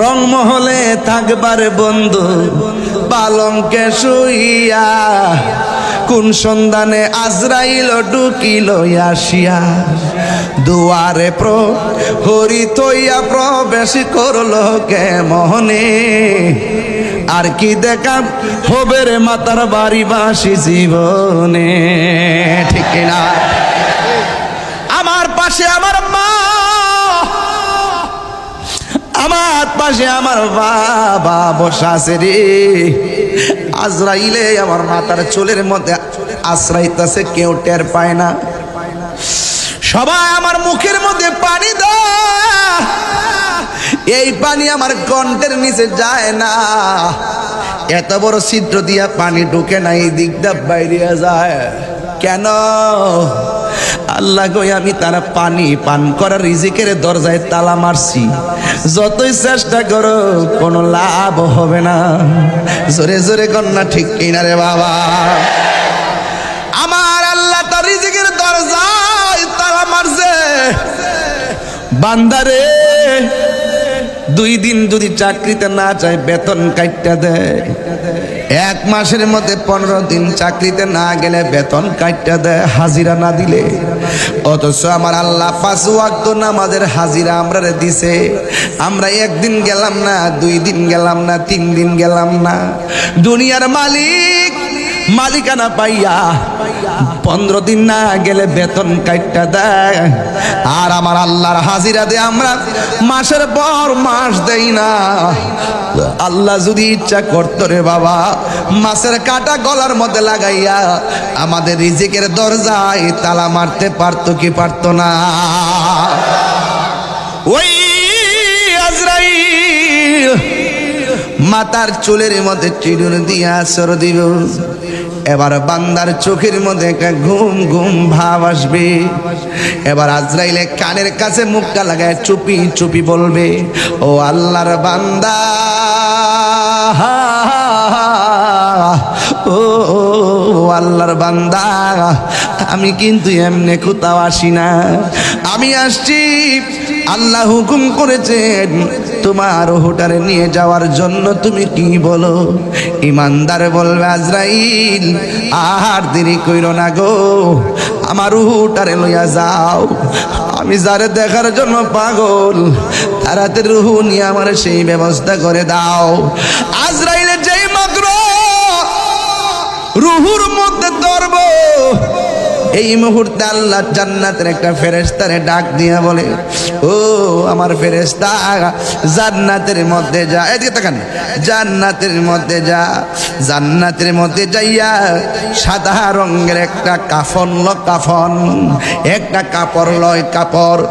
রংমহলে থাকবার বন্ধু পালঙ্কে শুইয়া, কোন সন্ধানে আজরাইল ঢুকিল আসিয়া, দুয়ারে প্রহরী থইয়া প্রবেশ করল কে মহনে, আর কি দেখা হবে রে মাতার বাড়ি বাসি জীবনে। ঠিক না? আমার পাশে আমার মা, আমার পাশে আমার বাবা বসা আছে রে। আজরাইলে আমার মাথার চুলের মধ্যে আশ্রাইতেছে, কেউ টের পায় না। সবাই আমার মুখের মধ্যে পানি দেয়, এই পানি আমার কণ্ঠের নিচে যায় না। এত বড় ছিদ্র দিয়া পানি ঢুকে না, এই দিকটা বাইরে যায় কেন? আল্লাহ গো, আমি তারা পানি পান করার রিজিকের দরজায় তালা মারছি, যতই চেষ্টা করো কোনো লাভ হবে না। জোরে জোরে কন্যা ঠিক কিনা রে বাবা? আমার আল্লাহ তার রিজিকের দরজায় তালা মারছে। বান্দারে 2 দিন যদি চাকরিতে না যায় বেতন কাইটা দেয়, 1 মাসের মধ্যে 15 দিন চাকরিতে না গেলে বেতন কাইটা দেয়, হাজিরা না দিলে। অথচ আমার আল্লাহ 5 ওয়াক্ত নামাজের হাজিরা আমরা দিছে। আমরা 1 দিন গেলাম না, 2 দিন গেলাম না, 3 দিন গেলাম না। দুনিয়ার মালিক মালিকানা পাইয়া 15 দিন না গেলে বেতন কাইটা দেয়, আর আমার আল্লাহর হাজিরা দিয়ে আমরা মাসের পর মাস দেই না। আল্লাহ যদি ইচ্ছা করত রে বাবা, মাছের কাটা গলার মধ্যে লাগাইয়া আমাদের রিজিকের দরজায় তালা মারতে পারতো কি পারতো না? ওই আজরাইল মাথার চুলের মধ্যে চিরুন দিয়া আসর দিব। এবার বান্দার চোখের মধ্যে একটা ঘুম ঘুম ভাব আসবে। এবার আজরাইলে কানের কাছে মুখটা লাগায় চুপি চুপি বলবে, ও আল্লাহর বান্দা, ও আল্লাহর বান্দা, আমি কিন্তু এমনি কোথাও আসি না, আমি আসছি আল্লাহ হুকুম করেছেন তোমার হোটারে নিয়ে যাওয়ার জন্য। তুমি কি বলো? ইমানদার বলবে, আজরাইল আর দেরি কইরো না গো, আমার হোটারে লইয়া যাও, আমি যারে দেখার জন্য পাগল, তাড়াতাড়ি রুহু নিয়ে আমার সেই ব্যবস্থা করে দাও। আজরাইলের যেই মাত্র রুহুর মধ্যে ধরব, এই মুহূর্তে আল্লাহ জান্নাতের একটা ফেরেশতারে ডাক দিয়া বলে, ও আমার ফেরেশতা, জান্নাতের মধ্যে যা, এদিকে তাকান, জান্নাতের মধ্যে যা, জান্নাতের মধ্যে যাইয়া সাদা রঙের একটা কাফন ল, কাফন একটা কাপড় লয়, কাপড়